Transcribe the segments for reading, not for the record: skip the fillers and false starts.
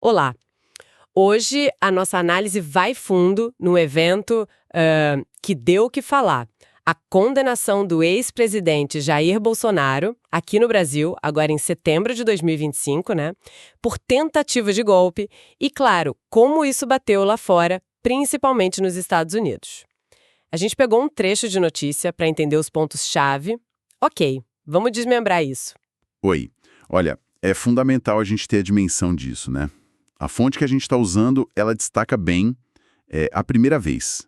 Olá! Hoje a nossa análise vai fundo no evento que deu o que falar. A condenação do ex-presidente Jair Bolsonaro, aqui no Brasil, agora em setembro de 2025, né? Por tentativa de golpe e, claro, como isso bateu lá fora, principalmente nos Estados Unidos. A gente pegou um trecho de notícia para entender os pontos-chave. Ok, vamos desmembrar isso. Oi. Olha, é fundamental a gente ter a dimensão disso, né? A fonte que a gente está usando, ela destaca bem a primeira vez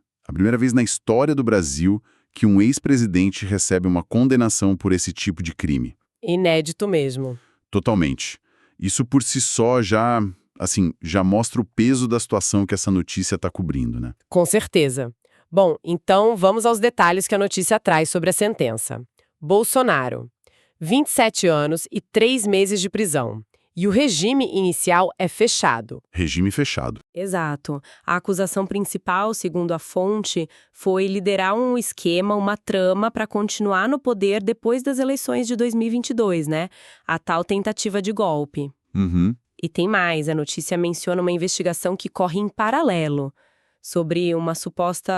na história do Brasil que um ex-presidente recebe uma condenação por esse tipo de crime. Inédito mesmo. Totalmente. Isso por si só já mostra o peso da situação que essa notícia está cobrindo, né? Com certeza. Bom, então vamos aos detalhes que a notícia traz sobre a sentença. Bolsonaro, 27 anos e 3 meses de prisão. E o regime inicial é fechado. Regime fechado. Exato. A acusação principal, segundo a fonte, foi liderar um esquema, uma trama para continuar no poder depois das eleições de 2022, né? A tal tentativa de golpe. Uhum. E tem mais, a notícia menciona uma investigação que corre em paralelo sobre uma suposta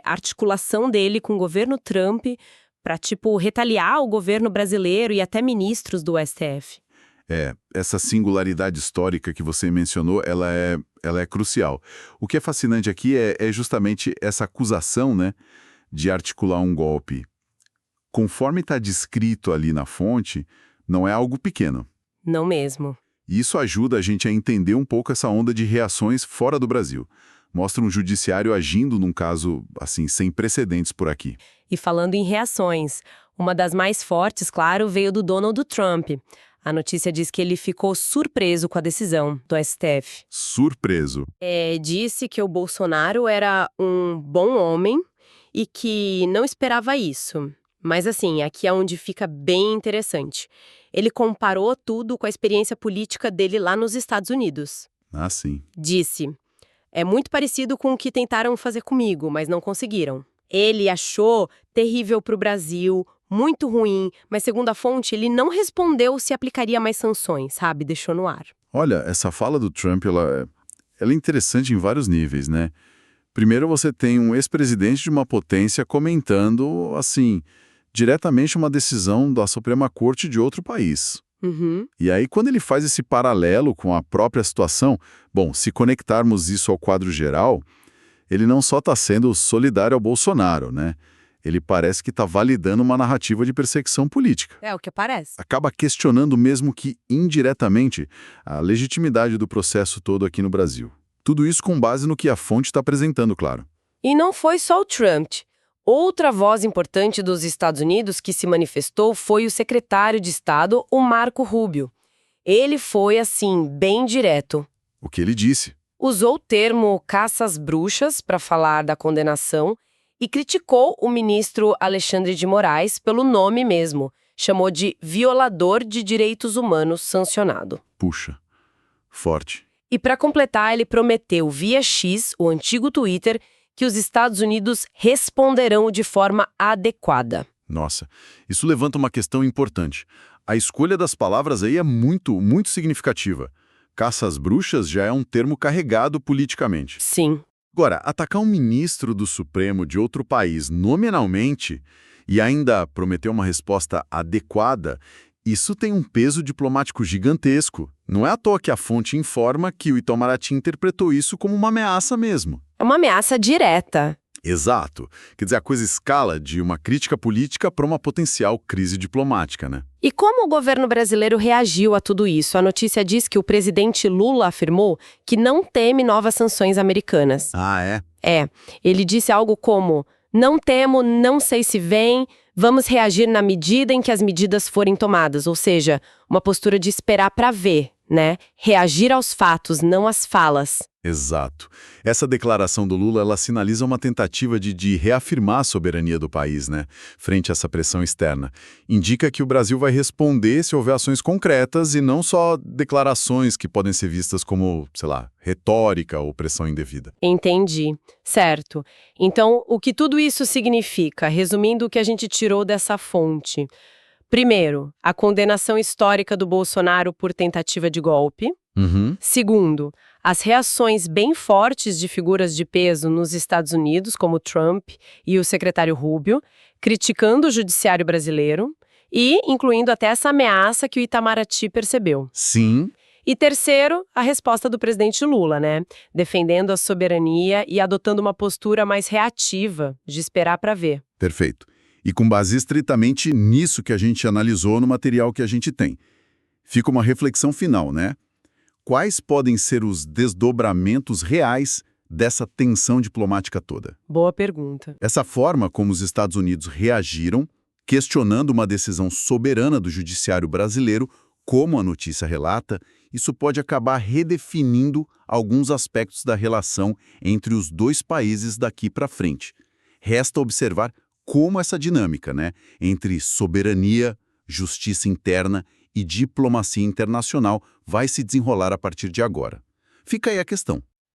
articulação dele com o governo Trump para, retaliar o governo brasileiro e até ministros do STF. Essa singularidade histórica que você mencionou, ela é crucial. O que é fascinante aqui é justamente essa acusação, né, de articular um golpe. Conforme está descrito ali na fonte, não é algo pequeno. Não mesmo. E isso ajuda a gente a entender um pouco essa onda de reações fora do Brasil. Mostra um judiciário agindo num caso, assim, sem precedentes por aqui. E falando em reações, uma das mais fortes, claro, veio do Donald Trump. A notícia diz que ele ficou surpreso com a decisão do STF. Surpreso. Disse que o Bolsonaro era um bom homem e que não esperava isso. Mas assim, aqui é onde fica bem interessante. Ele comparou tudo com a experiência política dele lá nos Estados Unidos. Ah, sim. Disse, é muito parecido com o que tentaram fazer comigo, mas não conseguiram. Ele achou terrível para o Brasil, muito ruim, mas segundo a fonte, ele não respondeu se aplicaria mais sanções, sabe? Deixou no ar. Olha, essa fala do Trump, ela é interessante em vários níveis, né? Primeiro você tem um ex-presidente de uma potência comentando, assim, diretamente uma decisão da Suprema Corte de outro país. Uhum. E aí, quando ele faz esse paralelo com a própria situação, bom, se conectarmos isso ao quadro geral, ele não só está sendo solidário ao Bolsonaro, né? Ele parece que está validando uma narrativa de perseguição política. É o que parece. Acaba questionando mesmo que indiretamente a legitimidade do processo todo aqui no Brasil. Tudo isso com base no que a fonte está apresentando, claro. E não foi só o Trump. Outra voz importante dos Estados Unidos que se manifestou foi o secretário de Estado, o Marco Rubio. Ele foi, assim, bem direto. O que ele disse? Usou o termo caça às bruxas para falar da condenação e criticou o ministro Alexandre de Moraes pelo nome mesmo. Chamou de violador de direitos humanos sancionado. Puxa, forte. E para completar, ele prometeu via X, o antigo Twitter, que os Estados Unidos responderão de forma adequada. Nossa, isso levanta uma questão importante. A escolha das palavras aí é muito, muito significativa. Caça às bruxas já é um termo carregado politicamente. Sim. Agora, atacar um ministro do Supremo de outro país nominalmente e ainda prometer uma resposta adequada, isso tem um peso diplomático gigantesco. Não é à toa que a fonte informa que o Itamaraty interpretou isso como uma ameaça mesmo. É uma ameaça direta. Exato. Quer dizer, a coisa escala de uma crítica política para uma potencial crise diplomática, né? E como o governo brasileiro reagiu a tudo isso? A notícia diz que o presidente Lula afirmou que não teme novas sanções americanas. Ah, é? Ele disse algo como: não temo, não sei se vem, vamos reagir na medida em que as medidas forem tomadas. Ou seja, uma postura de esperar para ver, né? Reagir aos fatos, não às falas. Exato. Essa declaração do Lula, ela sinaliza uma tentativa de reafirmar a soberania do país, né, frente a essa pressão externa. Indica que o Brasil vai responder se houver ações concretas e não só declarações que podem ser vistas como, sei lá, retórica ou pressão indevida. Entendi. Certo. Então, o que tudo isso significa? Resumindo o que a gente tirou dessa fonte. Primeiro, a condenação histórica do Bolsonaro por tentativa de golpe. Uhum. Segundo, as reações bem fortes de figuras de peso nos Estados Unidos, como Trump e o secretário Rubio, criticando o judiciário brasileiro e incluindo até essa ameaça que o Itamaraty percebeu. Sim. E terceiro, a resposta do presidente Lula, né? Defendendo a soberania e adotando uma postura mais reativa, de esperar para ver. Perfeito. E com base estritamente nisso que a gente analisou no material que a gente tem. Fica uma reflexão final, né? Quais podem ser os desdobramentos reais dessa tensão diplomática toda? Boa pergunta. Essa forma como os Estados Unidos reagiram, questionando uma decisão soberana do judiciário brasileiro, como a notícia relata, isso pode acabar redefinindo alguns aspectos da relação entre os dois países daqui para frente. Resta observar como essa dinâmica, né, entre soberania, justiça interna e diplomacia internacional vai se desenrolar a partir de agora. Fica aí a questão.